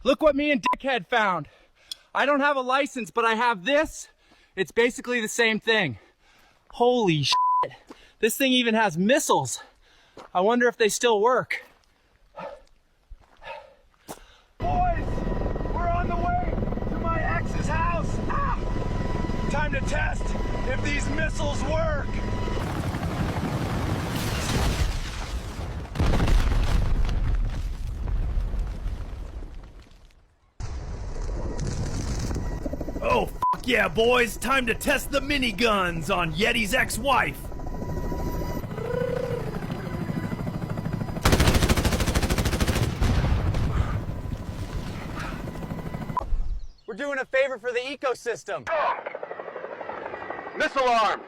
Look what me and Dickhead found. I don't have a license, but I have this. It's basically the same thing. Holy shit. This thing even has missiles. I wonder if they still work. Boys, we're on the way to my ex's house. Ah! Time to test if these missiles work. Oh, fuck yeah, boys. Time to test the miniguns on Yeti's ex-wife. We're doing a favor for the ecosystem. Missile armed.